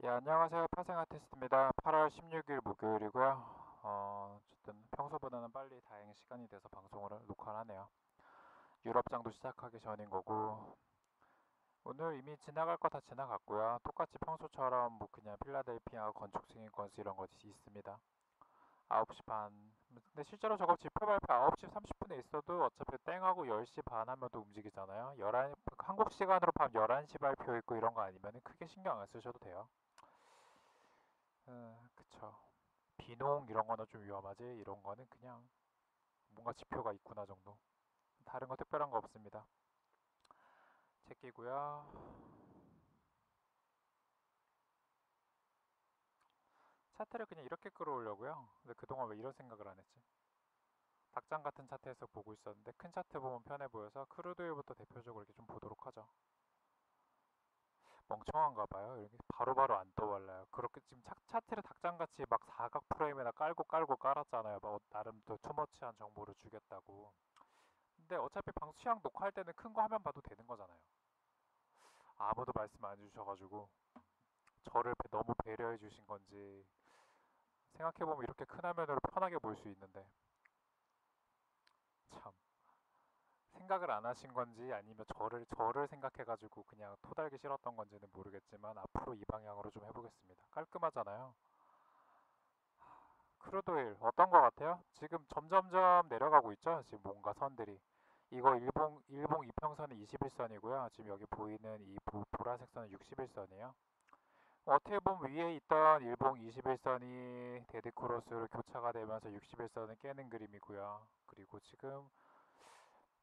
예, 안녕하세요. 파생 아티스트입니다. 8월 16일 목요일이고요. 어쨌든 평소보다는 빨리 다행히 시간이 돼서 방송을 녹화를 하네요. 유럽장도 시작하기 전인 거고 오늘 이미 지나갈 거 다 지나갔고요. 똑같이 평소처럼 뭐 그냥 필라델피아 건축 승인 건수 이런 거 있습니다. 9시 반. 근데 실제로 저거 지표 발표 9시 30분에 있어도 어차피 땡하고 10시 반 하면 또 움직이잖아요. 11, 한국 시간으로 밤 11시 발표 있고 이런 거 아니면 크게 신경 안 쓰셔도 돼요. 그쵸. 비농 이런 거는 좀 위험하지. 이런 거는 그냥 뭔가 지표가 있구나 정도. 다른 거 특별한 거 없습니다. 제끼고요. 차트를 그냥 이렇게 끌어오려고요. 근데 그동안 왜 이런 생각을 안 했지? 닭장 같은 차트에서 보고 있었는데 큰 차트 보면 편해 보여서 크루드오일부터 대표적으로 이렇게 좀 보도록 하죠. 멍청한가 봐요. 이렇게 바로바로 안 떠올라요. 그렇게 지금 차트를 닭장같이 막 사각 프레임에다 깔고 깔았잖아요. 막 나름 또 투머치한 정보를 주겠다고. 근데 어차피 방수 취향 녹화할 때는 큰 거 화면 봐도 되는 거잖아요. 아무도 말씀 안 해주셔가지고 저를 너무 배려해 주신 건지 생각해보면 이렇게 큰 화면으로 편하게 볼 수 있는데 참 생각을 안 하신 건지 아니면 저를 생각해가지고 그냥 토달기 싫었던 건지는 모르겠지만 앞으로 이 방향으로 좀 해보겠습니다. 깔끔하잖아요. 크루드오일 어떤 거 같아요? 지금 점점점 내려가고 있죠? 지금 뭔가 선들이 이거 일봉 이평선은 21선이고요. 지금 여기 보이는 이 보라색 선은 61선이에요. 어떻게 보면 위에 있던 일봉 21선이 데드크로스로 교차가 되면서 61선을 깨는 그림이고요. 그리고 지금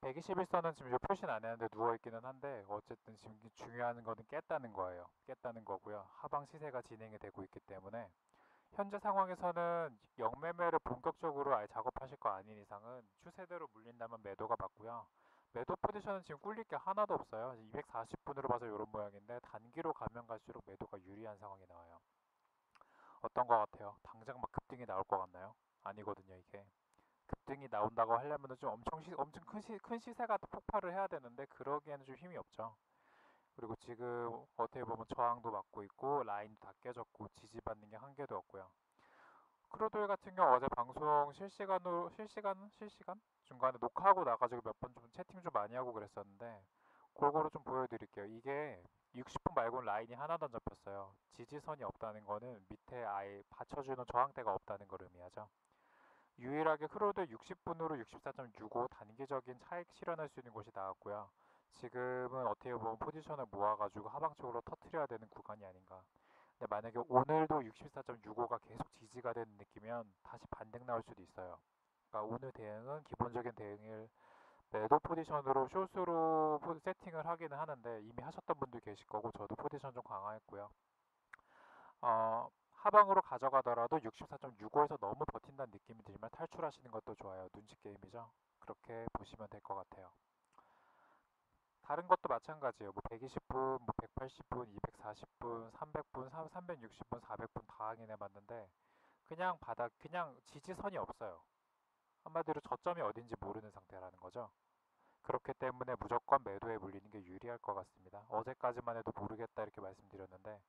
121선은 지금 표시는 안 했는데 누워있기는 한데 어쨌든 지금 중요한 거는 깼다는 거예요. 깼다는 거고요. 하방 시세가 진행이 되고 있기 때문에 현재 상황에서는 영매매를 본격적으로 아예 작업하실 거 아닌 이상은 추세대로 물린다면 매도가 맞고요. 매도 포지션은 지금 꿀릴 게 하나도 없어요. 240분으로 봐서 이런 모양인데 단기로 가면 갈수록 매도가 유리한 상황이 나와요. 어떤 거 같아요? 당장 막 급등이 나올 것 같나요? 아니거든요, 이게. 급등이 나온다고 하려면 좀 엄청 큰 시세가 폭발을 해야 되는데 그러기에는 좀 힘이 없죠. 그리고 지금 어떻게 보면 저항도 맞고 있고 라인도 다 깨졌고 지지받는 게 한 개도 없고요. 크루도일 같은 경우 어제 방송 실시간 중간에 녹화하고 나가지고 몇 번 좀 채팅 좀 많이 하고 그랬었는데 골고루 좀 보여드릴게요. 이게 60분 말고는 라인이 하나도 안 잡혔어요. 지지선이 없다는 거는 밑에 아예 받쳐주는 저항대가 없다는 걸 의미하죠. 유일하게 크루드 60분으로 64.65 단기적인 차익 실현할 수 있는 곳이 나왔고요. 지금은 어떻게 보면 포지션을 모아가지고 하방쪽으로 터트려야 되는 구간이 아닌가. 근데 만약에 오늘도 64.65가 계속 지지가 되는 느끼면 다시 반등 나올 수도 있어요. 그러니까 오늘 대응은 기본적인 대응을 매도 포지션으로 숏으로 세팅을 하기는 하는데 이미 하셨던 분들 계실 거고 저도 포지션 좀 강화했고요. 하방으로 가져가더라도 64.65에서 너무 버틴다는 느낌이 들면 탈출하시는 것도 좋아요. 눈치 게임이죠. 그렇게 보시면 될 것 같아요. 다른 것도 마찬가지예요. 뭐 120분, 뭐 180분, 240분, 300분, 360분, 400분 다 확인해 봤는데 그냥 지지선이 없어요. 한마디로 저점이 어딘지 모르는 상태라는 거죠. 그렇기 때문에 무조건 매도에 물리는 게 유리할 것 같습니다. 어제까지만 해도 모르겠다 이렇게 말씀드렸는데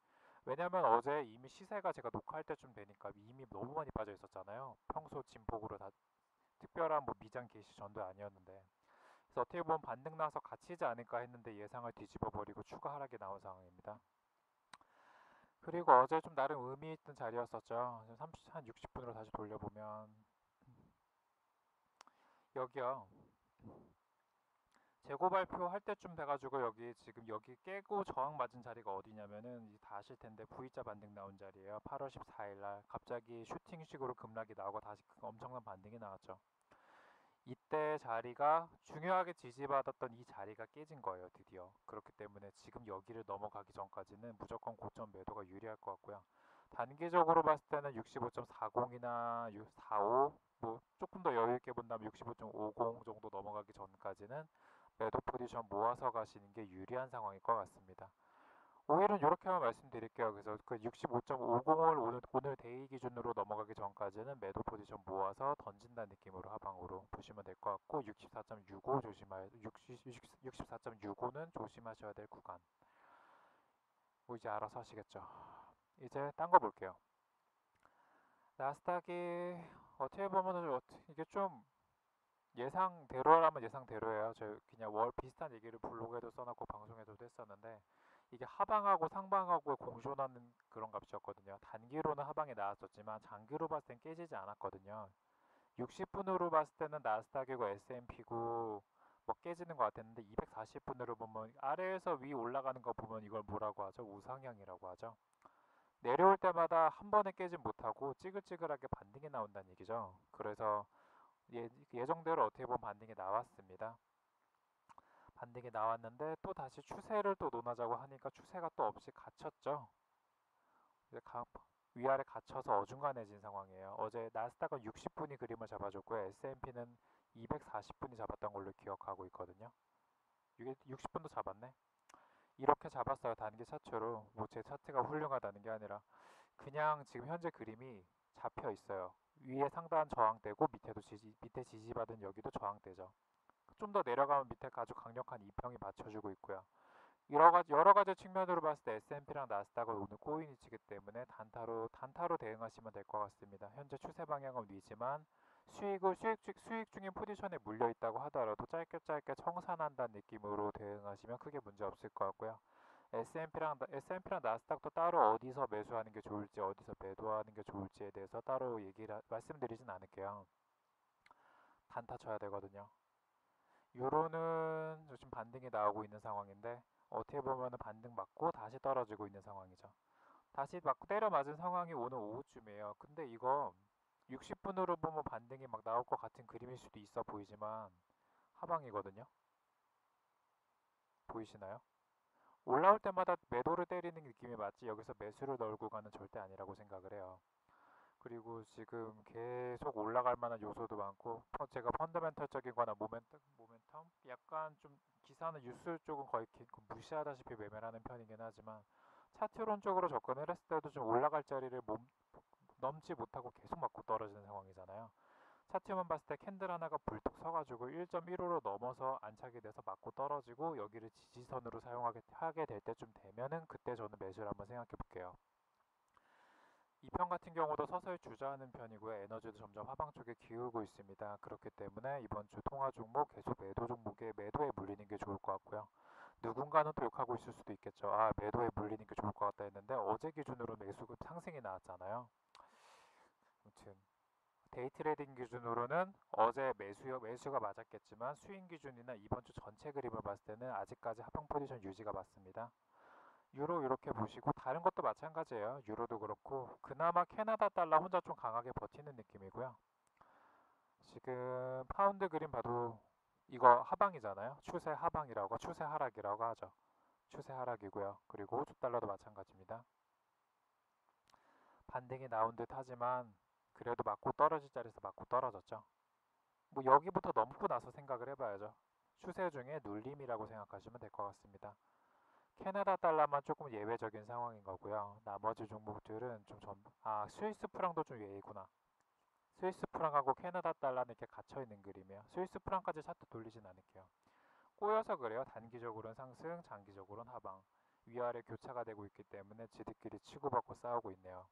왜냐면 어제 이미 시세가 제가 녹화할 때쯤 되니까 이미 너무 많이 빠져 있었잖아요. 평소 진폭으로 다 특별한 뭐 미장 개시 전도 아니었는데 그래서 어떻게 보면 반등 나서 갇히지 않을까 했는데 예상을 뒤집어 버리고 추가 하락이 나온 상황입니다. 그리고 어제 좀 나름 의미 있던 자리였었죠. 한 60분으로 다시 돌려보면 여기요. 재고 발표할 때쯤 돼가지고 여기 지금 여기 깨고 저항 맞은 자리가 어디냐면은 이제 다 아실 텐데 V자 반등 나온 자리예요. 8월 14일 날 갑자기 슈팅식으로 급락이 나오고 다시 엄청난 반등이 나왔죠. 이때 자리가 중요하게 지지받았던 이 자리가 깨진 거예요, 드디어. 그렇기 때문에 지금 여기를 넘어가기 전까지는 무조건 고점 매도가 유리할 것 같고요. 단기적으로 봤을 때는 65.40이나 45, 뭐 조금 더 여유 있게 본다면 65.50 정도 넘어가기 전까지는 매도 포지션 모아서 가시는 게 유리한 상황일 것 같습니다. 오일은 이렇게만 말씀드릴게요. 그래서 그 65.50을 오늘 데이 기준으로 넘어가기 전까지는 매도 포지션 모아서 던진다는 느낌으로 하방으로 보시면 될 것 같고 64.65 64.65는 조심하셔야 될 구간. 뭐 이제 알아서 하시겠죠. 이제 딴 거 볼게요. 나스닥이 어떻게 보면은 이게 좀 예상대로라면 예상대로예요. 저 그냥 월 비슷한 얘기를 블로그에도 써놨고 방송에서도 했었는데 이게 하방하고 상방하고 공존하는 그런 값이었거든요. 단기로는 하방이 나왔었지만 장기로 봤을 땐 깨지지 않았거든요. 60분으로 봤을 때는 나스닥이고 S&P고 뭐 깨지는 것 같았는데 240분으로 보면 아래에서 위 올라가는 거 보면 이걸 뭐라고 하죠? 우상향이라고 하죠. 내려올 때마다 한 번에 깨진 못하고 찌글찌글하게 반등이 나온다는 얘기죠. 그래서 예정대로 어떻게 보면 반등이 나왔습니다. 반등이 나왔는데 또 다시 추세를 또 논하자고 하니까 추세가 또 없이 갇혔죠. 위아래 갇혀서 어중간해진 상황이에요. 어제 나스닥은 60분이 그림을 잡아줬고요. S&P는 240분이 잡았던 걸로 기억하고 있거든요. 60분도 잡았네. 이렇게 잡았어요. 단기 차트로. 뭐 제 차트가 훌륭하다는 게 아니라 그냥 지금 현재 그림이 잡혀 있어요. 위에 상단 저항대고 밑에 지지받은 여기도 저항대죠. 좀 더 내려가면 밑에 아주 강력한 이평이 받쳐주고 있고요. 여러 가지 측면으로 봤을 때 S&P랑 나스닥은 오늘 꼬인위치기 때문에 단타로 대응하시면 될 것 같습니다. 현재 추세 방향은 위지만 수익 중인 포지션에 물려 있다고 하더라도 짧게 청산한다는 느낌으로 대응하시면 크게 문제 없을 것 같고요. S&P랑 나스닥도 따로 어디서 매수하는 게 좋을지 어디서 매도하는 게 좋을지에 대해서 따로 말씀드리진 않을게요. 단타 쳐야 되거든요. 유로는 요즘 반등이 나오고 있는 상황인데 어떻게 보면 반등 맞고 다시 떨어지고 있는 상황이죠. 다시 맞고 때려 맞은 상황이 오늘 오후쯤이에요. 근데 이거 60분으로 보면 반등이 막 나올 것 같은 그림일 수도 있어 보이지만 하방이거든요. 보이시나요? 올라올 때마다 매도를 때리는 느낌이 맞지 여기서 매수를 넣을 구간은 절대 아니라고 생각을 해요. 그리고 지금 계속 올라갈 만한 요소도 많고 제가 펀더멘털적인 거나 모멘텀 약간 좀 기사는 뉴스 쪽은 거의 무시하다시피 매매를 하는 편이긴 하지만 차트론적으로 접근을 했을 때도 좀 올라갈 자리를 넘지 못하고 계속 맞고 떨어지는 상황이잖아요. 차트만 봤을 때 캔들 하나가 불뚝 서가지고 1.15로 넘어서 안착이 돼서 맞고 떨어지고 여기를 지지선으로 하게 될 때쯤 되면은 그때 저는 매수를 한번 생각해 볼게요. 이 편 같은 경우도 서서히 주저하는 편이고요. 에너지도 점점 하방 쪽에 기울고 있습니다. 그렇기 때문에 이번 주 통화 종목 계속 매도에 물리는 게 좋을 것 같고요. 누군가는 또 욕하고 있을 수도 있겠죠. 아, 매도에 물리는 게 좋을 것 같다 했는데 어제 기준으로 매수급 상승이 나왔잖아요. 아무튼 데이 트레이딩 기준으로는 어제 매수가 맞았겠지만 수익 기준이나 이번 주 전체 그림을 봤을 때는 아직까지 하방 포지션 유지가 맞습니다. 유로 이렇게 보시고 다른 것도 마찬가지예요. 유로도 그렇고 그나마 캐나다 달러 혼자 좀 강하게 버티는 느낌이고요. 지금 파운드 그림 봐도 이거 하방이잖아요. 추세 하락이라고 하죠. 추세 하락이고요. 그리고 호주 달러도 마찬가지입니다. 반등이 나온 듯 하지만 그래도 맞고 떨어질 자리에서 맞고 떨어졌죠. 뭐 여기부터 넘고 나서 생각을 해봐야죠. 추세 중에 눌림이라고 생각하시면 될 것 같습니다. 캐나다 달러만 조금 예외적인 상황인 거고요. 나머지 종목들은 스위스 프랑도 좀 예외구나. 스위스 프랑하고 캐나다 달러는 이렇게 갇혀 있는 그림이에요. 스위스 프랑까지 차트 돌리진 않을게요. 꼬여서 그래요. 단기적으로는 상승, 장기적으로는 하방. 위아래 교차가 되고 있기 때문에 지들끼리 치고받고 싸우고 있네요.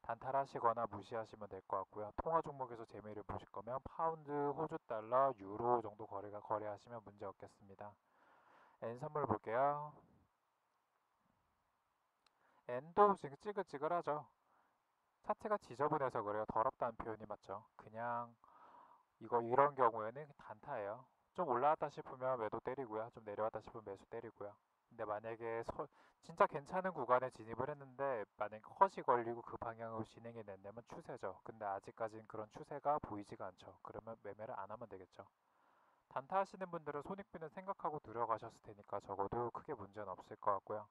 단타하시거나 무시하시면 될 것 같고요. 통화 종목에서 재미를 보실 거면 파운드, 호주 달러, 유로 정도 거래하시면 문제 없겠습니다. 엔 선물 볼게요. 엔도 지금 찌글찌글하죠. 차트가 지저분해서 그래요. 더럽다는 표현이 맞죠. 그냥 이런 경우에는 단타예요. 좀 올라왔다 싶으면 매도 때리고요. 좀 내려왔다 싶으면 매수 때리고요. 근데 만약에 진짜 괜찮은 구간에 진입을 했는데 만약에 컷이 걸리고 그 방향으로 진행이 된다면 추세죠. 근데 아직까지는 그런 추세가 보이지가 않죠. 그러면 매매를 안 하면 되겠죠. 단타 하시는 분들은 손익비는 생각하고 들어가셨을 테니까 적어도 크게 문제는 없을 것 같고요.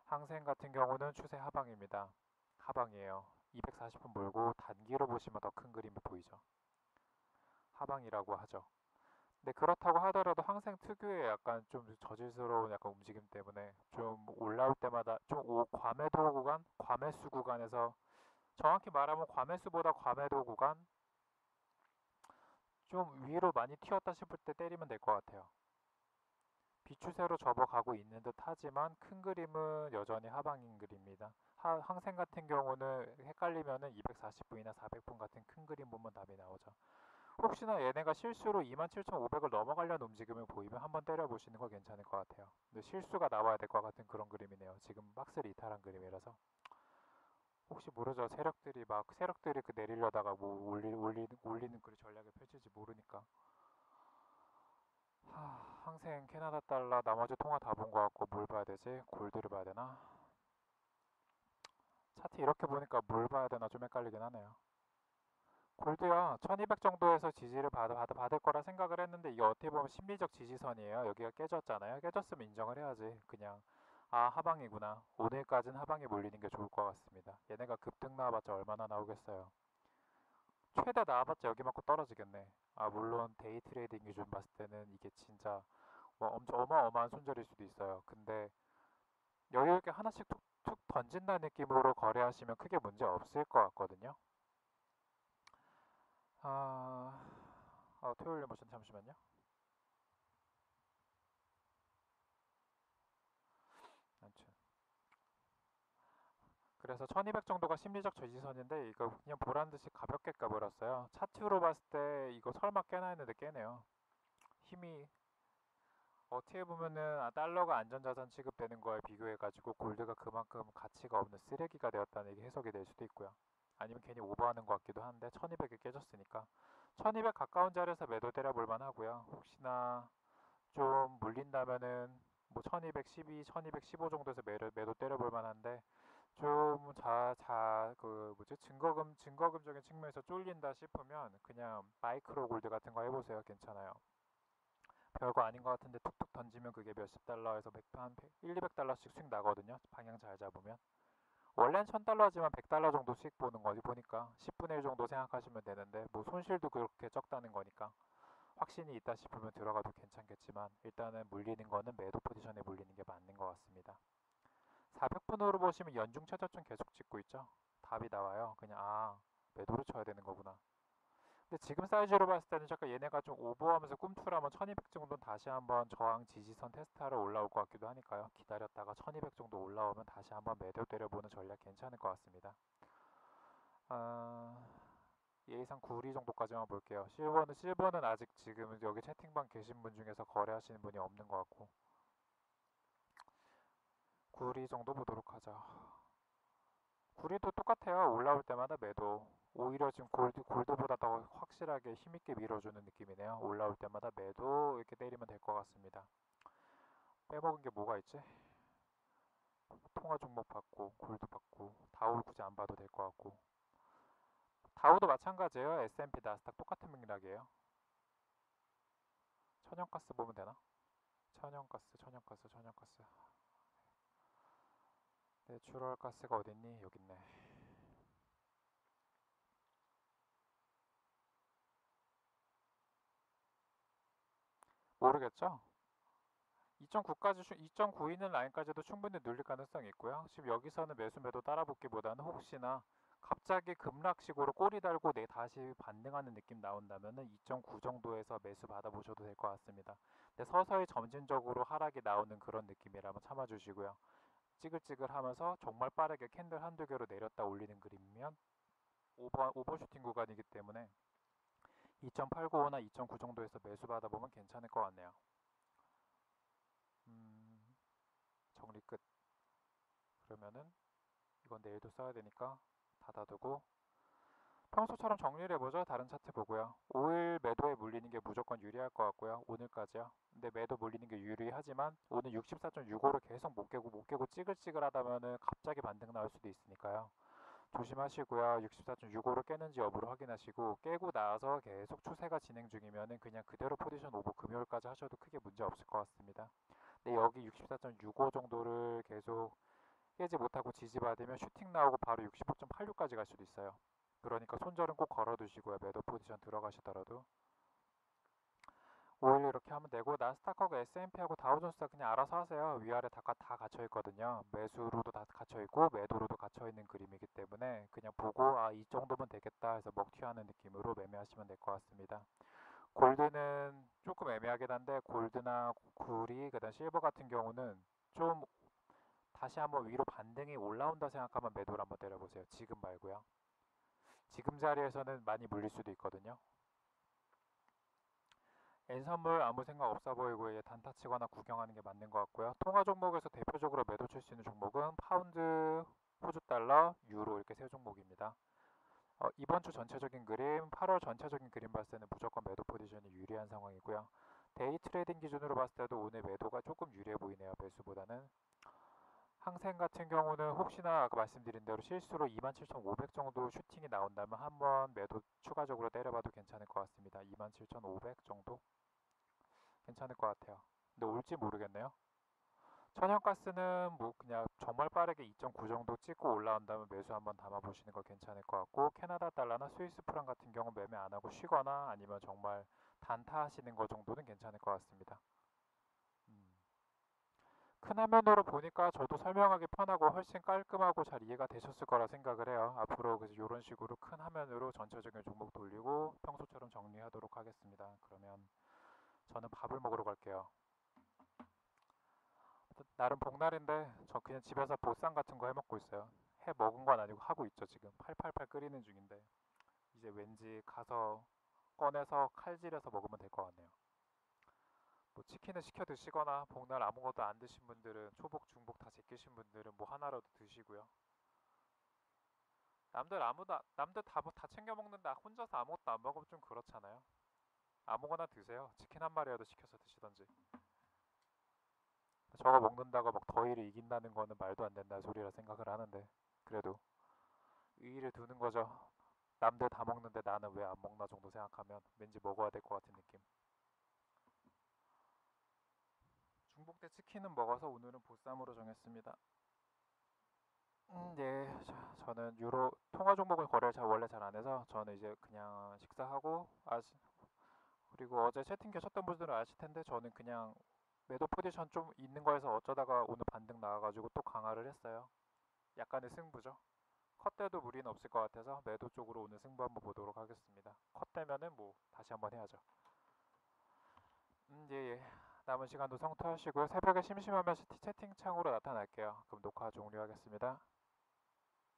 항생 같은 경우는 추세 하방입니다. 하방이에요. 240분 몰고 단기로 보시면 더 큰 그림이 보이죠. 하방이라고 하죠. 근데 그렇다고 하더라도 항생 특유의 약간 좀 저질스러운 약간 움직임 때문에 좀 올라올 때마다 과매수 구간에서 정확히 말하면 과매수보다 과매도 구간 좀 위로 많이 튀었다 싶을 때 때리면 될 것 같아요. 비추세로 접어가고 있는 듯 하지만 큰 그림은 여전히 하방인 그림입니다. 항생 같은 경우는 헷갈리면은 240분이나 400분 같은 큰 그림 보면 답이 나오죠. 혹시나 얘네가 실수로 27,500을 넘어가려는 움직임을 보이면 한번 때려보시는 거 괜찮을 것 같아요. 근데 실수가 나와야 될 것 같은 그런 그림이네요. 지금 박스를 이탈한 그림이라서. 혹시 모르죠. 세력들이 그 내리려다가 뭐 올리는 그 전략을 펼칠지 모르니까. 항생 캐나다 달러 나머지 통화 다 본 것 같고 뭘 봐야 되지? 골드를 봐야 되나? 차트 이렇게 보니까 뭘 봐야 되나 좀 헷갈리긴 하네요. 골드요 1200 정도에서 지지를 받을 거라 생각을 했는데 이게 어떻게 보면 심리적 지지선이에요. 여기가 깨졌잖아요. 깨졌으면 인정을 해야지. 그냥 아 하방이구나. 오늘까지는 하방에 몰리는 게 좋을 것 같습니다. 얘네가 급등 나와봤자 얼마나 나오겠어요. 최대 나와봤자 여기 맞고 떨어지겠네. 아 물론 데이 트레이딩 기준 봤을 때는 이게 진짜 뭐 엄청 어마어마한 손절일 수도 있어요. 근데 여유 있게 하나씩 툭툭 던진다는 느낌으로 거래하시면 크게 문제 없을 것 같거든요. 아, 토요일 모션 잠시만요. 아무튼 그래서 1200 정도가 심리적 저지선인데 이거 그냥 보란 듯이 가볍게 까버렸어요. 차트로 봤을 때 이거 설마 깨나 했는데 깨네요. 힘이 어떻게 보면은 달러가 안전자산 취급되는 거에 비교해가지고 골드가 그만큼 가치가 없는 쓰레기가 되었다는 게 해석이 될 수도 있고요. 아니면 괜히 오버하는 것 같기도 한데 1200이 깨졌으니까 1200 가까운 자리에서 매도 때려볼 만하고요. 혹시나 좀 물린다면은 뭐 1212, 1215 정도에서 매도 때려볼 만한데 좀 그 뭐지 증거금적인 측면에서 쫄린다 싶으면 그냥 마이크로 골드 같은 거 해보세요. 괜찮아요. 별거 아닌 것 같은데 툭툭 던지면 그게 몇십 달러에서 한 1, 200달러씩 수익 나거든요. 방향 잘 잡으면. 원래는 1000달러지만 100달러 정도 수익 보는 거지 보니까 10분의 1 정도 생각하시면 되는데 뭐 손실도 그렇게 적다는 거니까 확신이 있다 싶으면 들어가도 괜찮겠지만 일단은 물리는 거는 매도 포지션에 물리는 게 맞는 것 같습니다. 400분으로 보시면 연중 최저점 계속 찍고 있죠. 답이 나와요. 그냥 매도를 쳐야 되는 거구나. 근데 지금 사이즈로 봤을 때는 잠깐 얘네가 좀 오버하면서 꿈틀하면 1200 정도는 다시 한번 저항 지지선 테스트하러 올라올 것 같기도 하니까요. 기다렸다가 1200 정도 올라오면 다시 한번 매도 때려보는 전략 괜찮을 것 같습니다. 아, 예의상 9리 정도까지만 볼게요. 실버는 아직 지금 여기 채팅방 계신 분 중에서 거래하시는 분이 없는 것 같고 9리 정도 보도록 하죠. 9리도 똑같아요. 올라올 때마다 매도. 오히려 지금 골드보다 더 확실하게 힘있게 밀어주는 느낌이네요. 올라올 때마다 매도 이렇게 때리면 될 것 같습니다. 빼먹은 게 뭐가 있지? 통화 종목 받고 골드 받고 다우 굳이 안 봐도 될 것 같고 다우도 마찬가지예요. S&P 나스닥 똑같은 맥락이에요. 천연가스 보면 되나? 천연가스. 내추럴 가스가 어딨니? 여기 있네. 모르겠죠? 2.9까지 2.9 있는 라인까지도 충분히 눌릴 가능성이 있고요. 지금 여기서는 매수 매도 따라붙기보다는 혹시나 갑자기 급락식으로 꼬리 달고 다시 반등하는 느낌 나온다면은 2.9 정도에서 매수 받아보셔도 될 것 같습니다. 근데 서서히 점진적으로 하락이 나오는 그런 느낌이라면 참아주시고요. 찌글찌글하면서 정말 빠르게 캔들 한두 개로 내렸다 올리는 그림이면 오버슈팅 구간이기 때문에 2.895나 2.9 정도에서 매수 받아보면 괜찮을 것 같네요. 정리 끝. 그러면은 이건 내일도 써야 되니까 닫아두고 평소처럼 정리를 해보죠. 다른 차트 보고요. 5일 매도에 물리는 게 무조건 유리할 것 같고요. 오늘까지요. 근데 매도 물리는 게 유리하지만 오늘 64.65를 계속 못 깨고 찌글찌글하다면은 갑자기 반등 나올 수도 있으니까요. 조심하시고요. 64.65를 깨는지 여부를 확인하시고 깨고 나서 계속 추세가 진행 중이면은 그냥 그대로 포지션 오버 금요일까지 하셔도 크게 문제 없을 것 같습니다. 근데 여기 64.65 정도를 계속 깨지 못하고 지지받으면 슈팅 나오고 바로 65.86까지 갈 수도 있어요. 그러니까 손절은 꼭 걸어두시고요. 매도 포지션 들어가시더라도 5일 이렇게 하면 되고 나스닥하고 S&P하고 다우존스가 그냥 알아서 하세요. 위아래 다 갇혀 있거든요. 매수로도 다 갇혀 있고 매도로도 갇혀 있는 그림이기 때문에 그냥 보고 이 정도면 되겠다 해서 먹튀하는 느낌으로 매매하시면 될 것 같습니다. 골드는 조금 애매하긴 한데 골드나 구리, 그다음 실버 같은 경우는 좀 다시 한번 위로 반등이 올라온다 생각하면 매도를 한번 때려보세요. 지금 말고요. 지금 자리에서는 많이 물릴 수도 있거든요. N선물 아무 생각 없어 보이고 이제 단타 치거나 구경하는 게 맞는 것 같고요. 통화 종목에서 대표적으로 매도 칠 수 있는 종목은 파운드, 호주 달러, 유로 이렇게 세 종목입니다. 이번 주 전체적인 그림, 8월 전체적인 그림 봤을 때는 무조건 매도 포지션이 유리한 상황이고요. 데이 트레이딩 기준으로 봤을 때도 오늘 매도가 조금 유리해 보이네요. 매수보다는. 항생 같은 경우는 혹시나 아까 말씀드린 대로 실수로 27,500 정도 슈팅이 나온다면 한번 매도 추가적으로 때려봐도 괜찮을 것 같습니다. 27,500 정도? 괜찮을 것 같아요. 근데 올지 모르겠네요. 천연가스는 뭐 그냥 정말 빠르게 2.9 정도 찍고 올라온다면 매수 한번 담아보시는 거 괜찮을 것 같고, 캐나다 달러나 스위스 프랑 같은 경우 매매 안 하고 쉬거나 아니면 정말 단타 하시는 거 정도는 괜찮을 것 같습니다. 큰 화면으로 보니까 저도 설명하기 편하고 훨씬 깔끔하고 잘 이해가 되셨을 거라 생각을 해요. 앞으로 그래서 이런 식으로 큰 화면으로 전체적인 종목 돌리고 평소처럼 정리하도록 하겠습니다. 그러면 저는 밥을 먹으러 갈게요. 나름 복날인데 저 그냥 집에서 보쌈 같은 거 해 먹고 있어요. 해 먹은 건 아니고 하고 있죠 지금. 888 끓이는 중인데 이제 왠지 가서 꺼내서 칼질해서 먹으면 될 것 같네요. 뭐 치킨을 시켜 드시거나 복날 아무것도 안 드신 분들은 초복 중복 다 제끼신 분들은 뭐 하나라도 드시고요. 남들 다 챙겨 먹는데 혼자서 아무것도 안 먹으면 좀 그렇잖아요. 아무거나 드세요. 치킨 한 마리라도 시켜서 드시던지. 저거 먹는다고 막 더위를 이긴다는 거는 말도 안 된다는 소리라 생각을 하는데, 그래도 의의를 두는 거죠. 남들 다 먹는데 나는 왜 안 먹나 정도 생각하면 왠지 먹어야 될 것 같은 느낌. 중복돼 치킨은 먹어서 오늘은 보쌈으로 정했습니다. 네. 저는 유로 통화 종목을 거래를 원래 잘 안 해서 저는 이제 그냥 식사하고 그리고 어제 채팅 계셨던 분들은 아실 텐데 저는 그냥 매도 포지션 좀 있는 거에서 어쩌다가 오늘 반등 나와가지고 또 강화를 했어요. 약간의 승부죠. 컷 때도 무리는 없을 것 같아서 매도 쪽으로 오늘 승부 한번 보도록 하겠습니다. 컷 되면은 뭐 다시 한번 해야죠. 예, 예. 남은 시간도 성투하시고 새벽에 심심하면 채팅창으로 나타날게요. 그럼 녹화 종료하겠습니다.